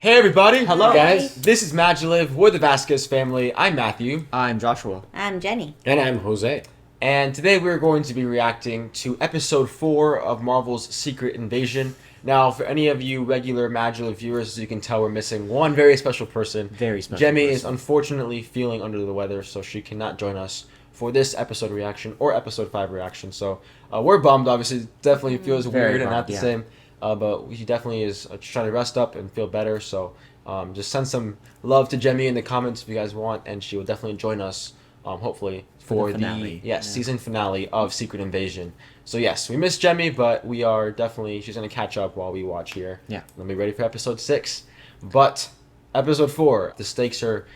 Hey everybody! Hello. Guys, this is MaJeliv, we're the Vasquez family. I'm Matthew. I'm Joshua. I'm Jenny. And I'm Jose. And today we're going to be reacting to episode 4 of Marvel's Secret Invasion. Now, for any of you regular MaJeliv viewers, as you can tell, we're missing one very special person. Very special Jemmy person. is unfortunately feeling under the weather, so she cannot join us for this episode reaction or episode 5 reaction. So we're bummed, obviously. It definitely feels Very weird and not bummed, the yeah. same. But he definitely is trying to rest up and feel better. So just send some love to Jemmy in the comments if you guys want, and she will definitely join us, hopefully, for the finale. season finale of Secret Invasion. So yes, we miss Jemmy, but we are definitely, she's going to catch up while we watch here. Yeah. We'll be ready for episode 6. But episode 4, the stakes are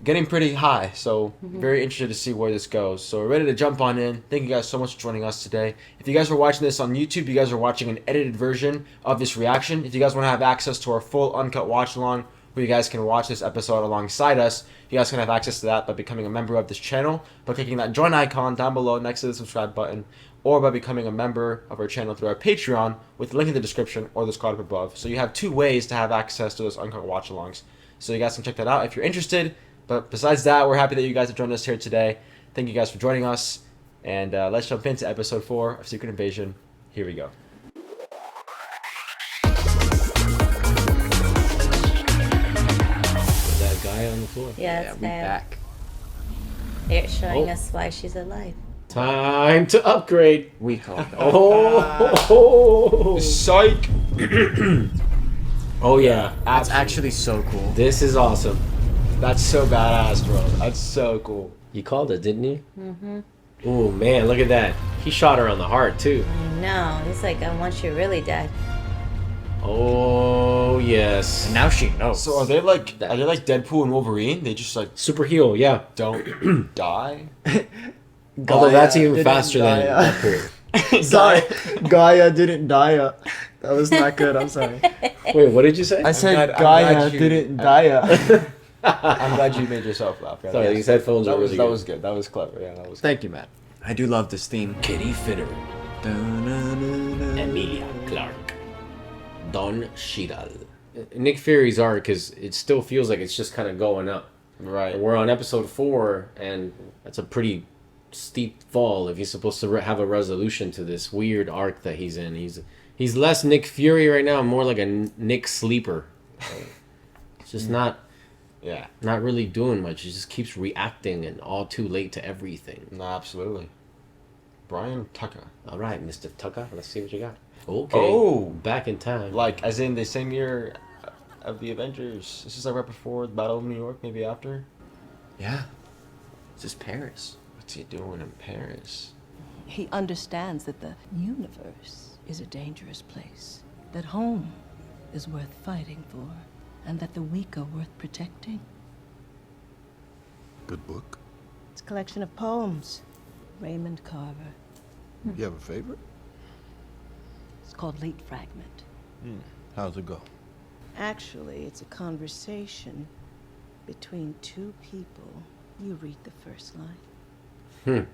getting pretty high, so very interested to see where this goes. So we're ready to jump on in. Thank you guys so much for joining us today. If you guys are watching this on YouTube, you guys are watching an edited version of this reaction. If you guys want to have access to our full uncut watch along, where you guys can watch this episode alongside us, you guys can have access to that by becoming a member of this channel, by clicking that join icon down below next to the subscribe button, or by becoming a member of our channel through our Patreon with the link in the description or the card up above. So you have 2 ways to have access to those uncut watch alongs. So you guys can check that out if you're interested. But besides that, we're happy that you guys have joined us here today. Thank you guys for joining us. And let's jump into episode 4 of Secret Invasion. Here we go. That guy on the floor. Yes, we back. They're showing Oh. us why she's alive. Time to upgrade. We call it. Oh, Psych! oh yeah. That's actually so cool. This is awesome. That's so badass, bro. That's so cool. He called it, didn't he? Mm-hmm. Oh man, look at that. He shot her on the heart too. No, he's like, I want you really dead. Oh yes. And now she knows. So are they like Deadpool and Wolverine? They just like Super heal, yeah. don't die? Although that's even didn't faster than die. Deadpool. Sorry, Gaia didn't die. That was not good. I'm sorry. Wait, what did you say? I said I'm Gaia glad you- didn't die. I'm glad you made yourself laugh. guys. Sorry, Yes. these headphones that are was really that good. was good. That was clever. Yeah, that was. Thank you, Matt. I do love this theme. Kitty Fitter. Emilia. Emilia Clarke. Don Cheadle. Nick Fury's arc is, it still feels like it's just kind of going up. Right. And we're on episode 4, and that's a pretty steep fall if he's supposed to have a resolution to this weird arc that he's in. He's less Nick Fury right now, more like a Nick Sleeper. It's just not really doing much. He just keeps reacting and all too late to everything. No, absolutely. Brian Tucker. All right, Mr. Tucker, let's see what you got. Okay. Oh. Back in time. Like, as in the same year of the Avengers. This is like right before the Battle of New York, maybe after. Yeah. This is Paris. What's he doing in Paris? He understands that the universe is a dangerous place, that home is worth fighting for, and that the weak are worth protecting. Good book. It's a collection of poems. Raymond Carver. You have a favorite? It's called Late Fragment. How's it go? Actually, it's a conversation between 2 people. You read the first line.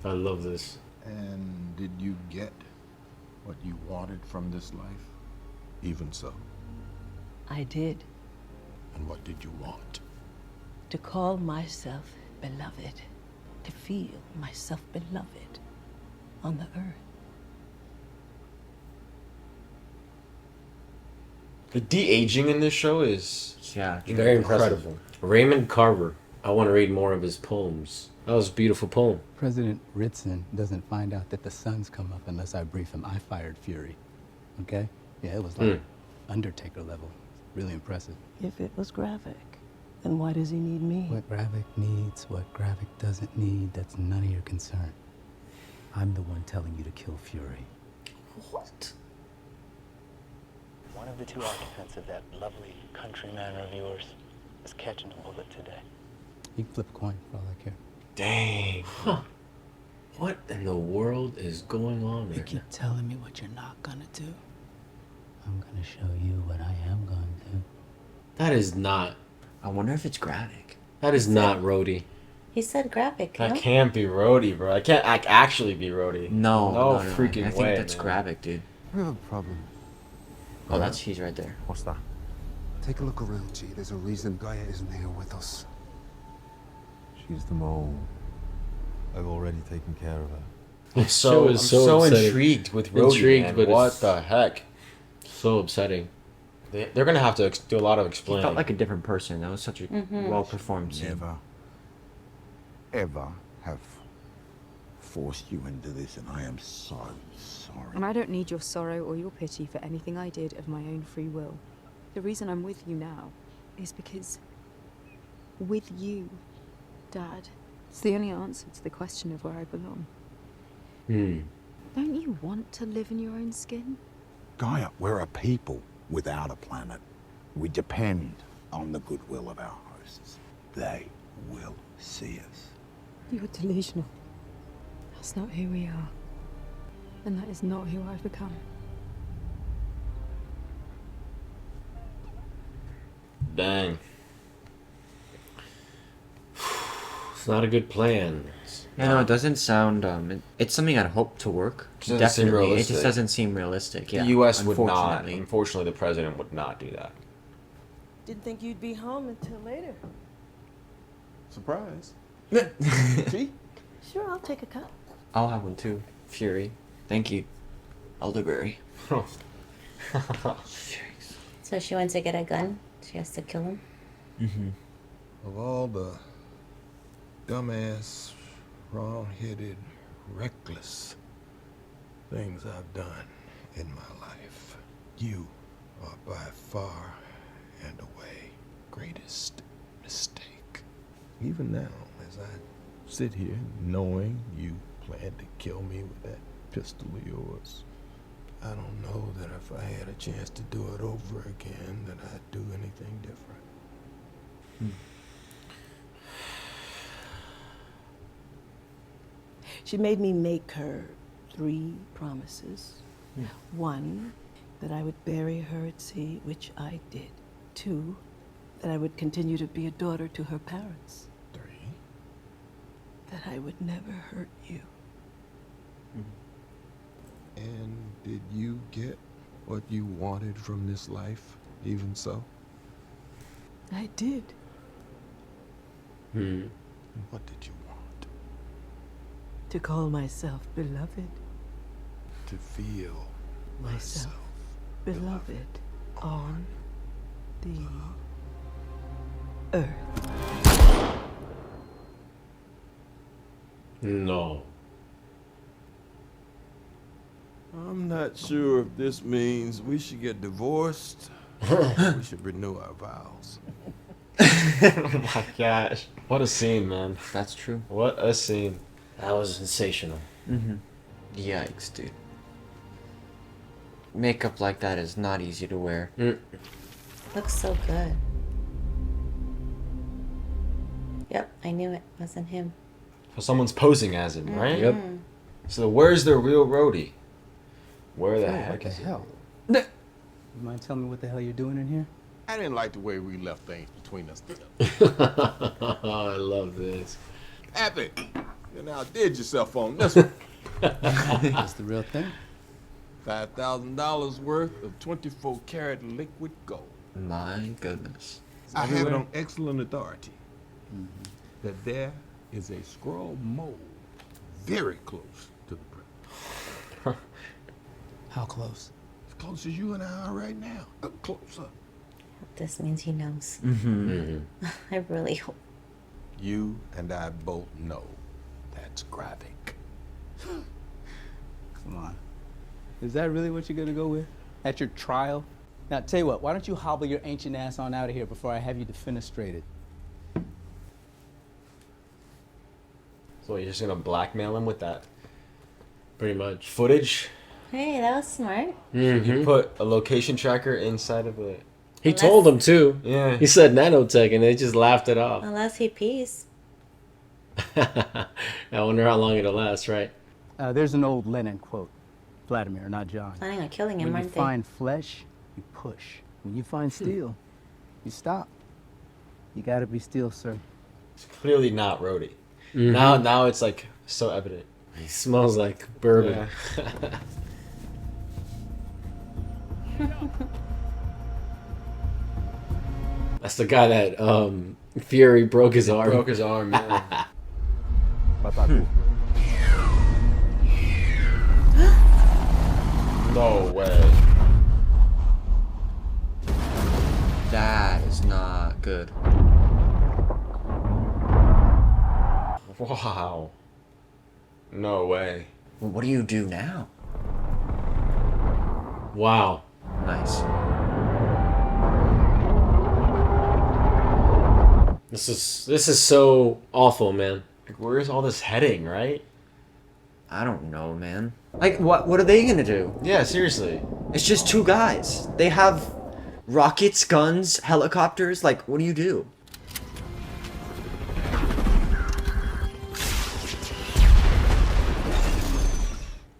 I love this. And did you get what you wanted from this life? Even so. I did. And what did you want? To call myself beloved. To feel myself beloved on the earth. The de-aging in this show is Yeah. Very impressive. Raymond Carver. I want to read more of his poems. That was a beautiful poem. President Ritson doesn't find out that the sun's come up unless I brief him. I fired Fury. Okay? Yeah, it was like Undertaker level. Really impressive. If it was graphic, then why does he need me? What Gravik needs, what Gravik doesn't need, that's none of your concern. I'm the one telling you to kill Fury. What? One of the 2 occupants of that lovely country manor of yours is catching a bullet today. You can flip a coin for all I care. dang. Huh. What in the world is going on You right now? keep telling me what you're not gonna do. I'm gonna show you what I am going to. That is not. I wonder if it's graphic. That is not Rhodey. He said graphic, That no? can't be Rhodey, bro. I can't actually be Rhodey. No, No no, freaking I think way, that's man. graphic, dude. We have a problem. Oh, that's he's right there. What's that? Take a look around, G. There's a reason Gaia isn't here with us. She's the mole. I've already taken care of her. I'm This show is so upsetting. intrigued with Rhodey, man. but What it's the heck? so upsetting. They're gonna have to do a lot of He explaining. felt like a different person. That was such a well-performed scene. Never, ever have forced you into this, and I am so sorry. And I don't need your sorrow or your pity for anything I did of my own free will. The reason I'm with you now is because with you, Dad, it's the only answer to the question of where I belong. Don't you want to live in your own skin? Gaia, we're a people without a planet. We depend on the goodwill of our hosts. They will see us. You're delusional. That's not who we are. And that is not who I've become. Dang. It's not a good plan. Yeah, no, it doesn't sound. It's something I'd hope to work. It doesn't seem Definitely, it realistic. just doesn't seem realistic. Yeah, The U.S. would not. unfortunately. Unfortunately, the president would not do that. Didn't think you'd be home until later. Surprise. Sure, I'll take a cup. I'll have one too. Fury. Thank you. Elderberry. So she wants to get a gun. She has to kill him. Of all the dumbass, wrong-headed, reckless things I've done in my life, you are by far and away greatest mistake. Even now, as I sit here knowing you plan to kill me with that pistol of yours, I don't know that if I had a chance to do it over again, that I'd do anything different. She made me make her 3 promises. 1, that I would bury her at sea, which I did. 2, that I would continue to be a daughter to her parents. 3. That I would never hurt you. And did you get what you wanted from this life, even so? I did. And what did you want? To call myself beloved. To feel Myself beloved on the earth. No. I'm not sure if this means we should get divorced. We should renew our vows. Oh my gosh. What a scene, man. That's true. What a scene. That was sensational. Yikes, dude. Makeup like that is not easy to wear. Looks so good. Yep, I knew it wasn't him. So someone's posing as him, right? Yep. So where's the real Rhodey? Where the Oh, heck what the is he? hell? You mind telling me what the hell you're doing in here? I didn't like the way we left things between us. I love this. Happy, you now did yourself on this one. That's the real thing. $5,000 worth of 24-karat liquid gold. My goodness. I have it on excellent authority that there is a scroll mold very close to the print. How close? As close as you and I are right now. Up closer. This means he knows. I really hope. You and I both know that's graphic. Come on. Is that really what you're gonna go with? At your trial? Now, tell you what, why don't you hobble your ancient ass on out of here before I have you defenestrated? So you're just gonna blackmail him with that Pretty much. footage? Hey, that was smart. You put a location tracker inside of it. He told them too. Yeah. He said nanotech and they just laughed it off. Unless he pees. I wonder how long it'll last, right? There's an old Lenin quote. Vladimir, not John. Planning on killing him, When you aren't they? find flesh, you push. When you find steel, you stop. You gotta be still, sir. It's clearly not Rhodey. Now it's like so evident. He smells like bourbon. That's the guy that Fury broke his arm. Broke his arm, yeah. No way. That is not good. Wow. No way. Well, what do you do now? Wow. Nice. This is so awful, man. Like, where's all this heading, right? I don't know, man. Like, what are they gonna do? Yeah, seriously. It's just two guys. They have rockets, guns, helicopters. Like, what do you do?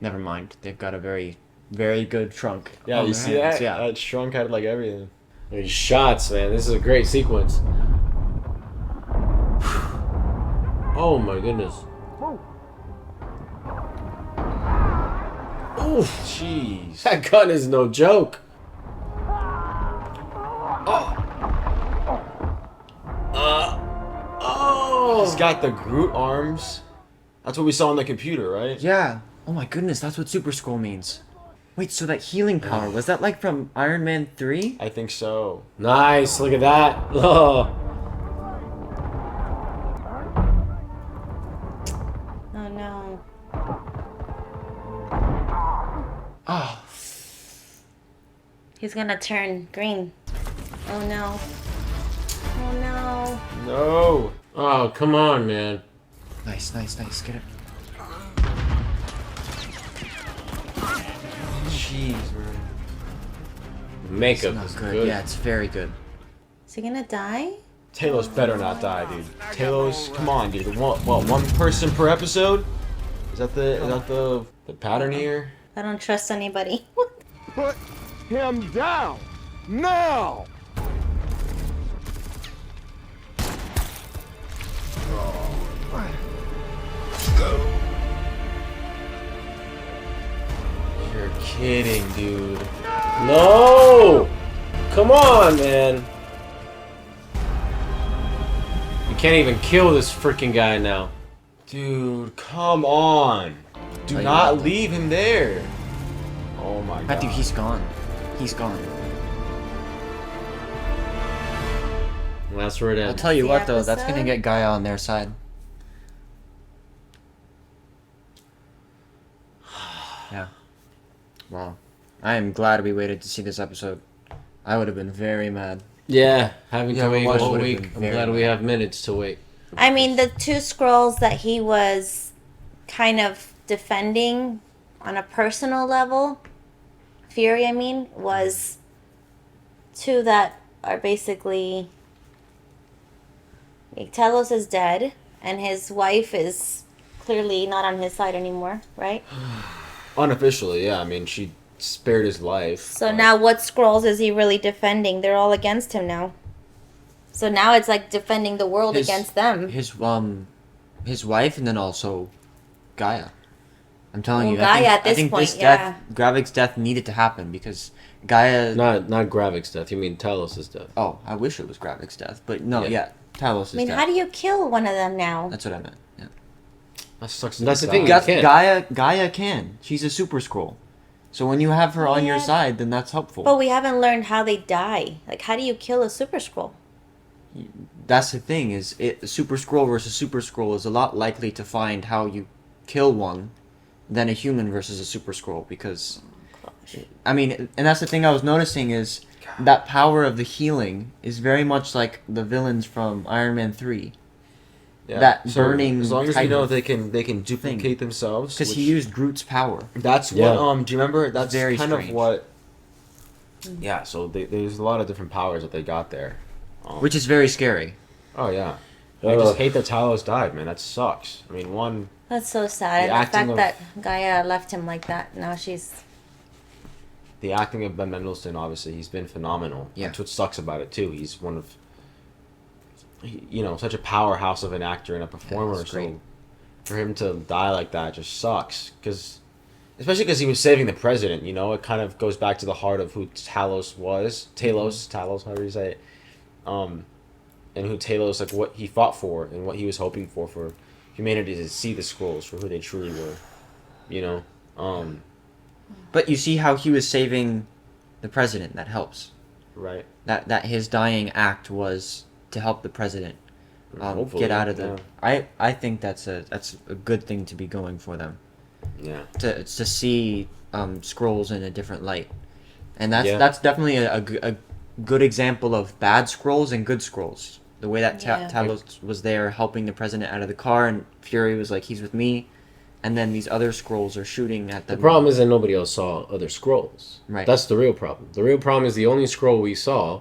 Never mind. They've got a very, very good trunk. Yeah, on you their see hands, that? Yeah. That shrunk had like everything. These shots, man. This is a great sequence. Oh my goodness. Oof. Jeez. That gun is no joke. Oh. He's got the Groot arms. That's what we saw on the computer, right? Yeah. Oh my goodness, that's what Super Scroll means. Wait, so that healing power, was that like from Iron Man 3? I think so. Nice. Look at that. Oh. Oh no. Oh. He's gonna turn green. Oh no. Oh no. No. Oh, come on, man. Nice, nice, nice. Get it. Jeez, man. Makeup It's is not good. good. Yeah, it's very good. Is he gonna die? Talos better not die, dude. Talos, come on, dude. One person per episode? Is that the pattern here? I don't trust anybody. Put him down! Now! You're kidding, dude. No! Come on, man. You can't even kill this freaking guy now. Dude, come on. Do Like, not leave him there. Oh my god. Dude, he's gone. He's gone. And that's where it I'll ends. tell you The what, though, that's gonna episode? get Gaia on their side. Yeah. Wow. I am glad we waited to see this episode. I would have been very mad. Yeah, having Yeah, to wait a watch whole would've week. been I'm very glad we mad. have minutes to wait. I mean, the two scrolls that he was kind of defending on a personal level, Fury, I mean, was two that are basically. Like, Talos is dead, and his wife is clearly not on his side anymore, right? Unofficially, yeah. I mean, she spared his life. So but- now what scrolls is he really defending? They're all against him now. So now it's like defending the world against them. His wife, and then also Gaia. I'm telling Well, you, Gaia at I this think point, this death, yeah. Gravik's death needed to happen because Gaia. Not Gravik's death. You mean Talos' death? Oh, I wish it was Gravik's death, but no, Yeah. yeah, Talos' I mean, death. how do you kill one of them now? That's what I meant. Yeah. That sucks. That's the to thing, decide. you can't. Gaia can. She's a super scroll. So when you have her on your Yeah. side, then that's helpful. But we haven't learned how they die. Like, how do you kill a super scroll? That's the thing is, super scroll versus super scroll is a lot likely to find how you kill one than a human versus a super scroll because, I mean, and that's the thing I was noticing is that power of the healing is very much like the villains from Iron Man 3. Yeah. That So, burning as long as we type know of they can duplicate themselves. because he which- used Groot's power. That's Yeah. what. Do you remember? That's Very kind strange. of what. Yeah. So there's a lot of different powers that they got there. Which is very scary. Oh yeah. I just hate that Talos died, man. That sucks. I mean, one. That's so sad. The And the acting fact of- that Gaia left him like that. Now she's. The acting of Ben Mendelsohn, obviously, he's been phenomenal. Yeah. That's what sucks about it too. He's one of, such a powerhouse of an actor and a performer. that's great. So, for him to die like that just sucks. Especially because he was saving the president. You know, it kind of goes back to the heart of who Talos was. Talos, however you say it. and who Talos, like what he fought for and what he was hoping for humanity to see the Skrulls for who they truly were, you know. But you see how he was saving the president. That helps. Right. That his dying act was to help the president Hopefully, get out of the. yeah. I think that's a good thing to be going for them. Yeah. To see Skrulls in a different light, and Yeah. that's definitely a good example of bad Skrulls and good Skrulls. The way that Talos was there helping the president out of the car, and Fury was like, he's with me, and then these other Skrulls are shooting at them. The problem is that nobody else saw other Skrulls. Right. That's the real problem. The real problem is the only Skrull we saw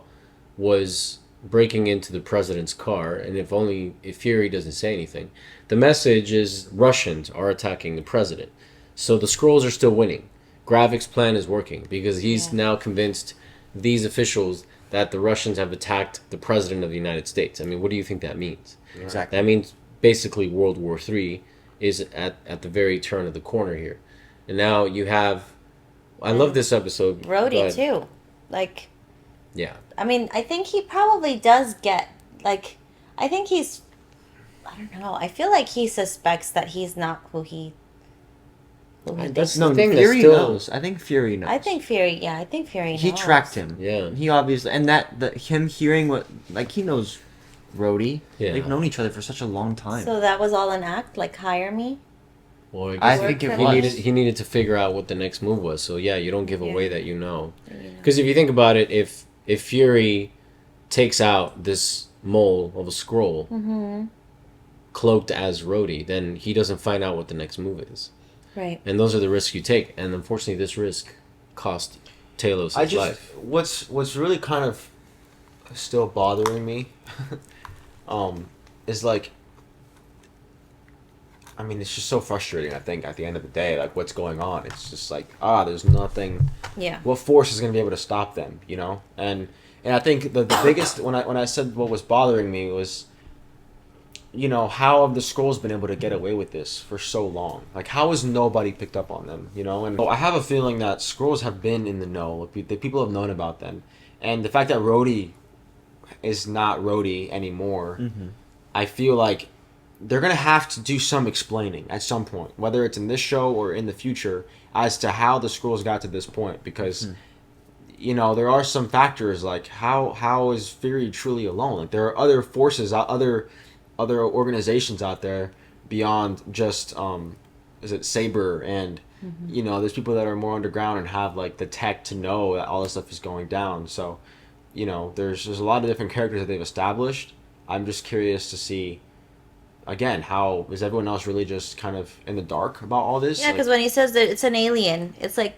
was breaking into the president's car, and if Fury doesn't say anything, the message is Russians are attacking the president. So the Skrulls are still winning. Gravik's plan is working because he's now convinced these officials that the Russians have attacked the president of the United States. I mean, what do you think that means? Exactly. That means basically World War III is at the very turn of the corner here. And now you have... I love this episode. Rhodey, too. Like... Yeah. I mean, I think he probably does get... Like, I think he's... I don't know. I feel like he suspects that he's not who he... That's No, the thing. Fury Still, knows. I think Fury knows. I think Fury knows. He tracked him. Yeah. He obviously, and him hearing what, like, he knows Rhodey. Yeah. They've known each other for such a long time. So that was all an act? Like, hire me? Well, I think it was. He needed to figure out what the next move was. So yeah, you don't give away that you know. Because if you think about it, if Fury takes out this mole of a Skrull cloaked as Rhodey, then he doesn't find out what the next move is. Right. And those are the risks you take. And unfortunately, this risk cost Talos his life. What's really kind of still bothering me is like, I mean, it's just so frustrating. I think at the end of the day, like what's going on, it's just like there's nothing. Yeah. What force is going to be able to stop them? You know, and I think the biggest when I said what was bothering me was, you know, how have the Skrulls been able to get away with this for so long? Like, how has nobody picked up on them, you know? And I have a feeling that Skrulls have been in the know. The people have known about them. And the fact that Rhodey is not Rhodey anymore, I feel like they're going to have to do some explaining at some point, whether it's in this show or in the future, as to how the Skrulls got to this point. Because, you know, there are some factors, like, how is Fury truly alone? Like, there are other forces, other organizations out there beyond just is it Saber and you know, there's people that are more underground and have like the tech to know that all this stuff is going down. So, you know, there's a lot of different characters that they've established. I'm just curious to see again, how is everyone else really just kind of in the dark about all this? Yeah, because when he says that it's an alien, it's like,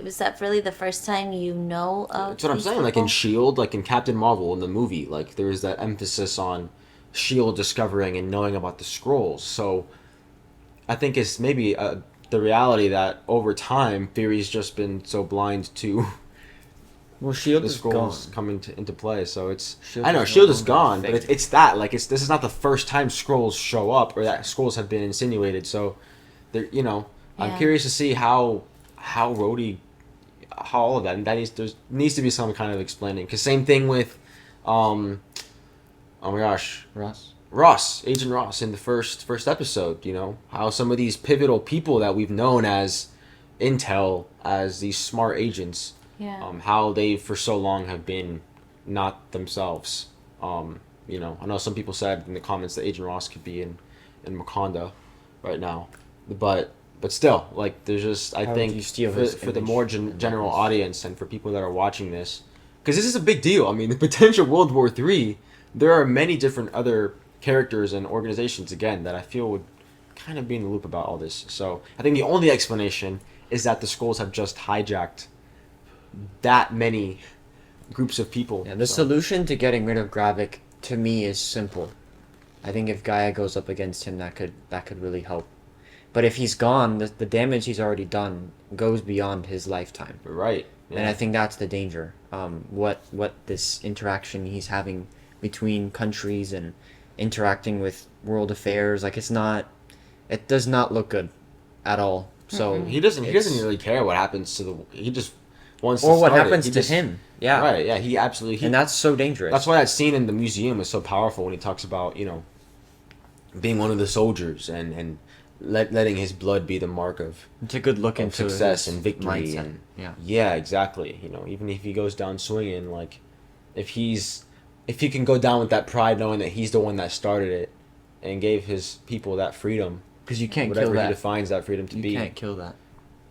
was that really the first time you know of That's what I'm saying. Like in S.H.I.E.L.D., like in Captain Marvel in the movie, like there is that emphasis on S.H.I.E.L.D. discovering and knowing about the Skrulls. So I think it's maybe the reality that over time, Fury's just been so blind to S.H.I.E.L.D. the is Skrulls gone. coming into play. So it's S.H.I.E.L.D. I know is no S.H.I.E.L.D. is longer gone, fake. but it's that like this is not the first time Skrulls show up or that Skrulls have been insinuated. So there, you know, I'm curious to see how Rhodey, how all of that, and that needs to be some kind of explaining. Because same thing with oh my gosh, Ross, Agent Ross in the first episode, you know, how some of these pivotal people that we've known as intel, as these smart agents, how they for so long have been not themselves. You know, I know some people said in the comments that Agent Ross could be in Wakanda right now, but still, like, there's just, I think for the more general audience and for people that are watching this, because this is a big deal. I mean, the potential World War III, there are many different other characters and organizations, again, that I feel would kind of be in the loop about all this. So I think the only explanation is that the Skrulls have just hijacked that many groups of people. Yeah, the solution to getting rid of Gravik, to me, is simple. I think if Gaia goes up against him, that could really help. But if he's gone, the damage he's already done goes beyond his lifetime. Right. Yeah. And I think that's the danger. What this interaction he's having between countries and interacting with world affairs, like, it does not look good at all. So he doesn't really care what happens to he just once Or it what started, happens he to just- him. Yeah. Right. Yeah. He absolutely. And that's so dangerous. That's why that scene in the museum is so powerful when he talks about being one of the soldiers and letting his blood be the mark of. It's a good look of into success his and victory mindset. and Yeah. exactly. Even if he goes down swinging, like if he can go down with that pride, knowing that he's the one that started it and gave his people that freedom, because you can't whatever kill that. he defines that freedom to You be. can't kill that.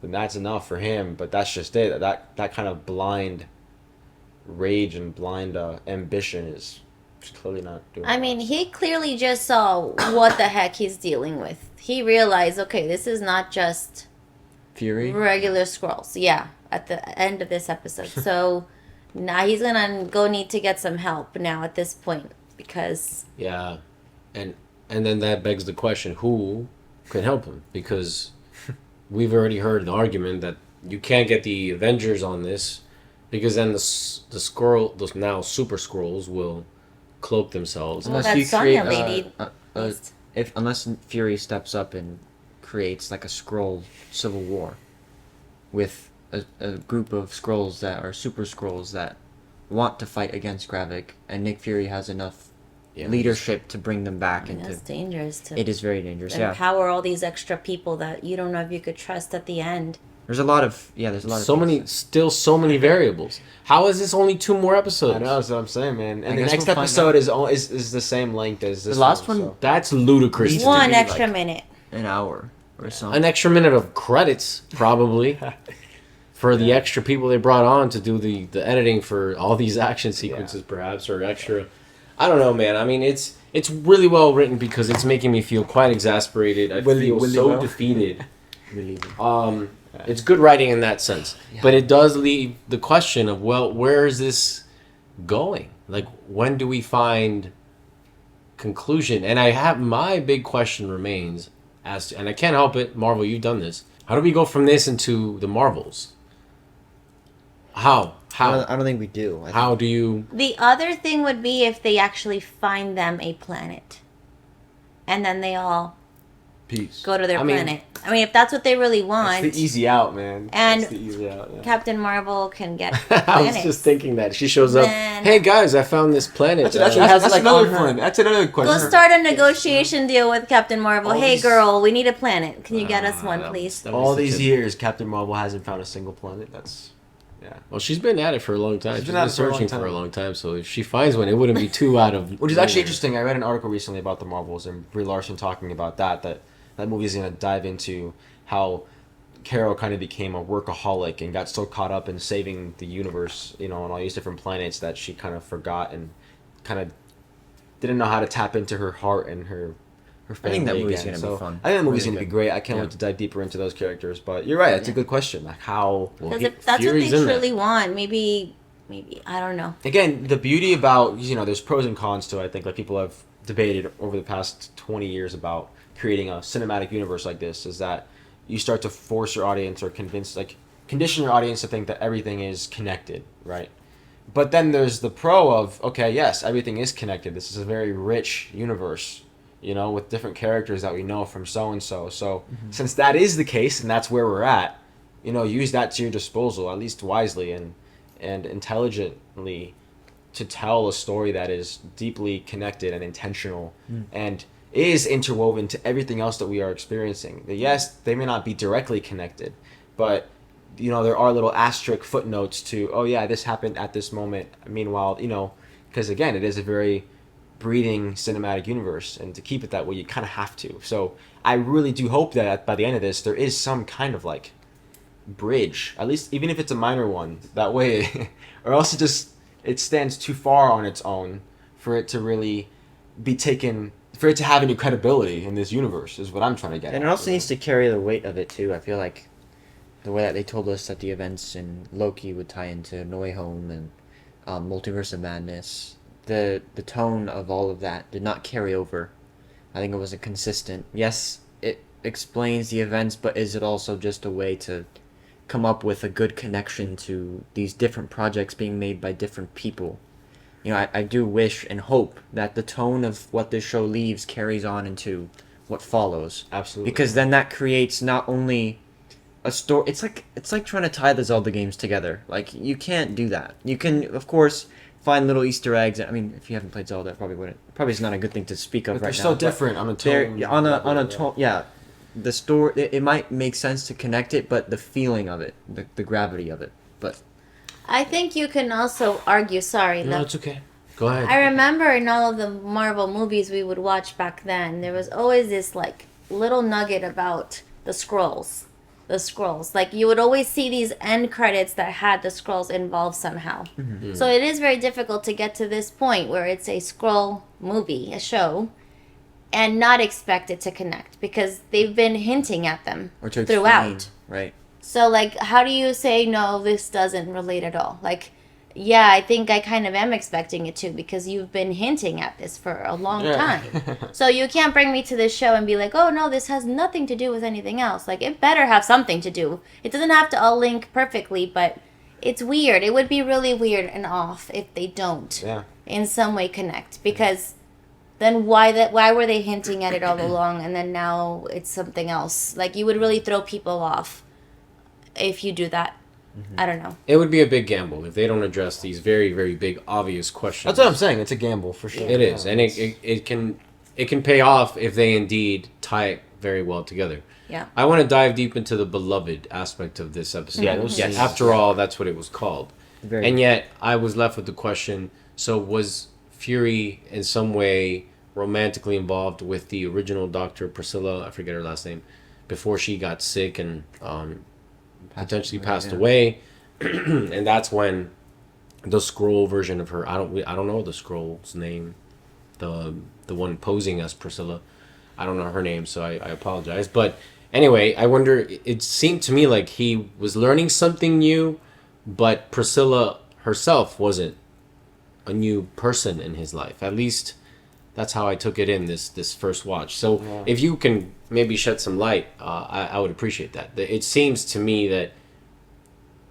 Then that's enough for him. But that's just it. That kind of blind rage and blind ambition is clearly not doing. I mean, he clearly just saw what the heck he's dealing with. He realized, okay, this is not just Fury. regular scrolls. Yeah, at the end of this episode. So now he's gonna go need to get some help now at this point because Yeah, and then that begs the question: who can help him? Because we've already heard the argument that you can't get the Avengers on this, because then those now super scrolls will cloak themselves. Well, Unless that you Sonya create lady. unless Fury steps up and creates like a scroll civil war with a group of scrolls that are super scrolls that want to fight against Gravik, and Nick Fury has enough leadership to bring them back into. That's dangerous to It is very dangerous. Yeah. empower all these extra people that you don't know if you could trust at the end. There's a lot of there's a lot of so many variables. How is this only 2 more episodes? I know, that's what I'm saying, man. I And the guess next we'll find episode out. is the same length as this The last one. one- So. That's ludicrous. Needs to One me. extra minute. an hour or something. An extra minute of credits, probably, for the extra people they brought on to do the editing for all these action sequences, perhaps, or extra. I don't know, man. I mean, it's really well written because it's making me feel quite exasperated. I feel so defeated. It's good writing in that sense, but it does leave the question of, well, where is this going? Like, when do we find conclusion? And my big question remains as to, and I can't help it, Marvel, you've done this. How do we go from this into the Marvels? How? I don't think we do. How do you? The other thing would be if they actually find them a planet. And then they all Peace. go to their planet. I mean, if that's what they really want. That's the easy out, man. And That's the easy out, yeah. Captain Marvel can get I was planets. just thinking that. She shows up. Then- Hey guys, I found this planet. That's has, like, another on her- one. That's another question. We'll start a negotiation deal with Captain Marvel. All Hey, these- girl, we need a planet. Can you get us one, please? All these years, Captain Marvel hasn't found a single planet. That's, Well, she's been at it for a long time. She's She's been at been it for a long searching time. for a long time. So if she finds one, it wouldn't be too out of. Which is actually nowhere. interesting. I read an article recently about the Marvels and Brie Larson talking about that movie is going to dive into how Carol kind of became a workaholic and got so caught up in saving the universe, on all these different planets that she kind of forgot and kind of didn't know how to tap into her heart and her family. I think that movie's again. gonna be fun. I think the movie's Really going to be good. great. I can't wait to dive deeper into those characters. But you're right. That's a good question. Like how. Because if that's what they truly want, maybe, I don't know. Again, the beauty about, there's pros and cons to it. I think like people have debated over the past 20 years about creating a cinematic universe like this is that you start to force your audience or condition your audience to think that everything is connected, right? But then there's the pro of, okay, yes, everything is connected. This is a very rich universe, with different characters that we know from so-and-so. So since that is the case and that's where we're at, use that to your disposal, at least wisely and intelligently, to tell a story that is deeply connected and intentional and is interwoven to everything else that we are experiencing. Yes, they may not be directly connected, but there are little asterisk footnotes to, oh yeah, this happened at this moment. Meanwhile, because again, it is a very breathing cinematic universe, and to keep it that way, you kind of have to. So I really do hope that by the end of this, there is some kind of like bridge, at least even if it's a minor one. That way, or else it stands too far on its own for it to really be taken. For it to have any credibility in this universe is what I'm trying to get at. And it also needs to carry the weight of it too. I feel like the way that they told us that the events in Loki would tie into No Way Home and Multiverse of Madness, the tone of all of that did not carry over. I think it wasn't consistent. Yes, it explains the events, but is it also just a way to come up with a good connection to these different projects being made by different people? I do wish and hope that the tone of what this show leaves carries on into what follows. Absolutely. Because then that creates not only a story. It's like trying to tie the Zelda games together. Like you can't do that. You can, of course, find little Easter eggs. I mean, if you haven't played Zelda, probably wouldn't. Probably is not a good thing to speak of But right they're now. so different on a They're tone. on a tone. Yeah, the story. It might make sense to connect it, but the feeling of it, the gravity of it. But I think you can also argue. Sorry, No, it's okay. Go ahead. I remember in all of the Marvel movies we would watch back then, there was always this like little nugget about the scrolls. The scrolls. Like you would always see these end credits that had the scrolls involved somehow. Mm-hmm. So it is very difficult to get to this point where it's a scroll movie, a show, and not expect it to connect because they've been hinting at them or to throughout. explain, right? So, like, how do you say, no, this doesn't relate at all? Like, yeah, I think I kind of am expecting it to because you've been hinting at this for a long time. So you can't bring me to this show and be like, oh, no, this has nothing to do with anything else. Like, it better have something to do. It doesn't have to all link perfectly, but it's weird. It would be really weird and off if they don't in some way connect because then why were they hinting at it all along and then now it's something else? Like, you would really throw people off if you do that. I don't know. It would be a big gamble if they don't address these very, very big, obvious questions. That's what I'm saying. It's a gamble for sure. It is, and it can pay off if they indeed tie it very well together. Yeah. I want to dive deep into the beloved aspect of this episode. Yeah, After all, that's what it was called. Very And yet, I was left with the question: so was Fury in some way romantically involved with the original Dr. Priscilla? I forget her last name. Before she got sick and potentially passed away, and that's when the scroll version of her. I don't know the scroll's name, the one posing as Priscilla. I don't know her name, so I apologize. But anyway, I wonder. It seemed to me like he was learning something new, but Priscilla herself wasn't a new person in his life. At least that's how I took it in this first watch. So if you can maybe shed some light, I would appreciate that. It seems to me that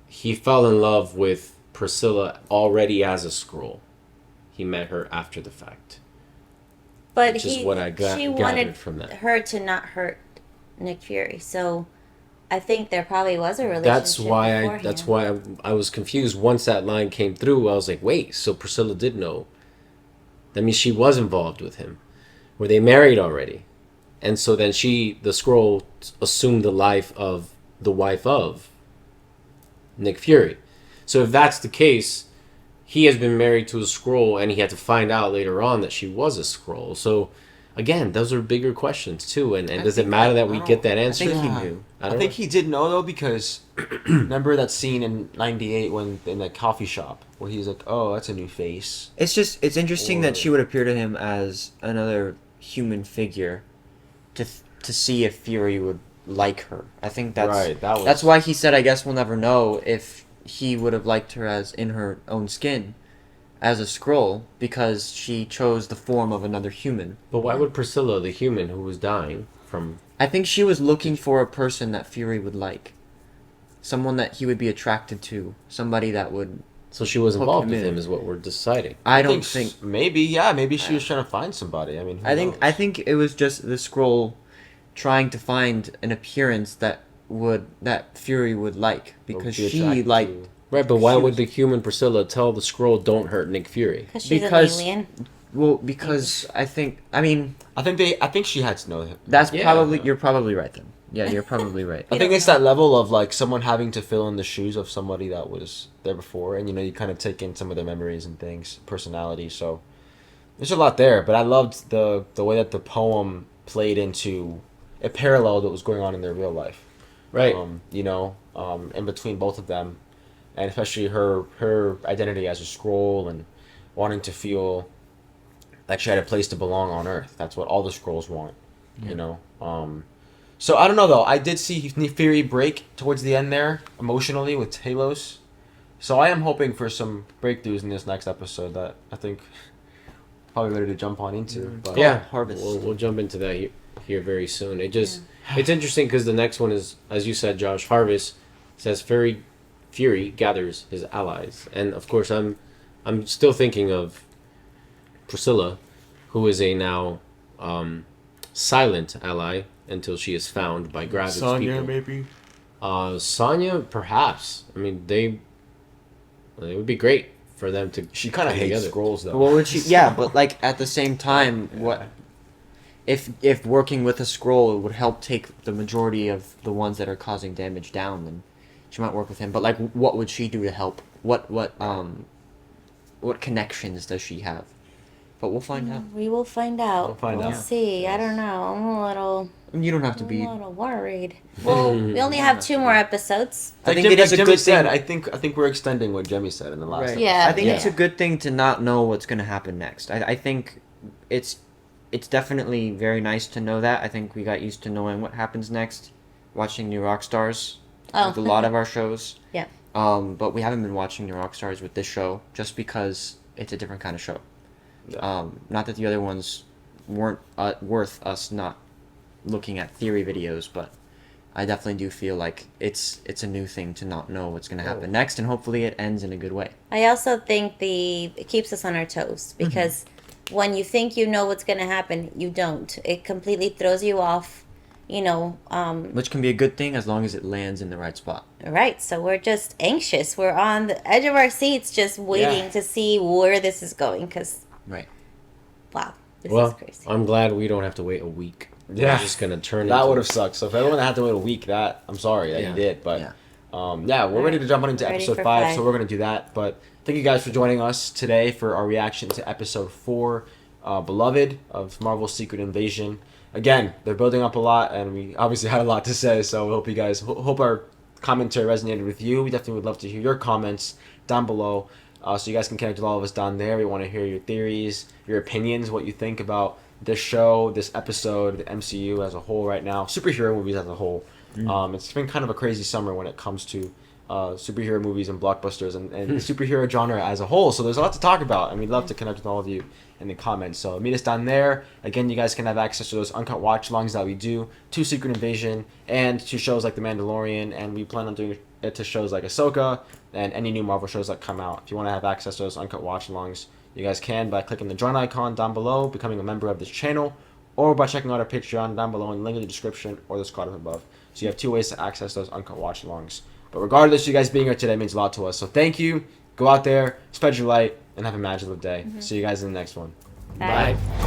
he fell in love with Priscilla already as a scroll. He met her after the fact. But which is what I she wanted gathered from that. her to not hurt Nick Fury. So I think there probably was a relationship. That's why I was confused once that line came through. I was like, wait, so Priscilla did know. That means she was involved with him. Were they married already? And so then the scroll assumed the life of the wife of Nick Fury. So if that's the case, he has been married to a scroll and he had to find out later on that she was a scroll. So again, those are bigger questions too. And does it matter that we get that answer? I think he knew. I think he did know though because remember that scene in '98 when in the coffee shop where he's like, "Oh, that's a new face." It's interesting that she would appear to him as another human figure, to see if Fury would like her. I think that's right. That's why he said, "I guess we'll never know if he would have liked her as in her own skin, as a scroll, because she chose the form of another human." But why would Priscilla, the human who was dying from... I think she was looking for a person that Fury would like. Someone that he would be attracted to. Somebody that would... So she was involved with him is what we're deciding. I don't think... Maybe she was trying to find somebody. I mean, I think it was just the scroll trying to find an appearance that Fury would like, because she liked... Right, but why would the human Priscilla tell the scroll, don't hurt Nick Fury? Because she's an alien. Well, because I think she had to know him. That's probably... You're probably right then. Yeah, you're probably right. I think it's that level of like someone having to fill in the shoes of somebody that was there before, and you kind of take in some of their memories and things, personality. So there's a lot there, but I loved the way that the poem played into it, paralleled what was going on in their real life. Right. In between both of them, and especially her identity as a scroll and wanting to feel like she had a place to belong on Earth. That's what all the scrolls want. Yeah. So I don't know though. I did see Fury break towards the end there emotionally with Talos. So I am hoping for some breakthroughs in this next episode that I think probably ready to jump on into. But Harvest. We'll jump into that here very soon. It's interesting because the next one is, as you said, Josh, Harvest. Says Fury gathers his allies, and of course I'm still thinking of Priscilla, who is a now silent ally until she is found by Gravik's Sonya, people. maybe. Sonya, perhaps. I mean, it would be great for them to. She kind of come hates together. scrolls though. What would she? Yeah, but like at the same time, what if working with a scroll would help take the majority of the ones that are causing damage down? Then she might work with him. But like, what would she do to help? What connections does she have? But we'll find out. We will find out. We'll find out. See. I don't know. I'm a little You don't have to be. worried. Well, we only have 2 more episodes. I think Jimmy, it is a Jimmy good said, thing. I think we're extending what Jimmy said in the last. Right. episode. Yeah. I think it's yeah. a good thing to not know what's going to happen next. I think it's definitely very nice to know that. I think we got used to knowing what happens next, watching New Rockstars with a lot of our shows. Yeah. But we haven't been watching New Rockstars with this show just because it's a different kind of show. Not that the other ones weren't worth us not looking at theory videos, but I definitely do feel like it's a new thing to not know what's going to happen next, and hopefully it ends in a good way. I also think it keeps us on our toes because when you think you know what's going to happen, you don't. It completely throws you off, you know. Which can be a good thing as long as it lands in the right spot. Right, so we're just anxious. We're on the edge of our seats just waiting to see where this is going because, Right. wow, this Well, is crazy. I'm glad we don't have to wait a week. Yeah. We're just gonna turn. That into- would have sucked. So if everyone had to wait a week, I'm sorry that you did. But we're ready to jump on into Ready episode for 5, five. so we're gonna do that. But thank you guys for joining us today for our reaction to episode 4, Beloved of Marvel's Secret Invasion. Again, they're building up a lot, and we obviously had a lot to say. So we hope you guys hope our commentary resonated with you. We definitely would love to hear your comments down below. So you guys can connect with all of us down there. We want to hear your theories, your opinions, what you think about this show, this episode, the MCU as a whole right now, superhero movies as a whole. It's been kind of a crazy summer when it comes to superhero movies and blockbusters and the superhero genre as a whole. So there's a lot to talk about, and we'd love to connect with all of you in the comments. So meet us down there. Again, you guys can have access to those uncut watch alongs that we do to Secret Invasion and to shows like The Mandalorian, and we plan on doing it to shows like Ahsoka and any new Marvel shows that come out. If you want to have access to those uncut watch alongs, you guys can by clicking the join icon down below, becoming a member of this channel, or by checking out our Patreon down below in the link in the description or the card above. So you have 2 ways to access those uncut watch alongs. But regardless, you guys being here today means a lot to us. So thank you. Go out there, spread your light, and have a MaJeliv day. See you guys in the next one. Bye. Bye.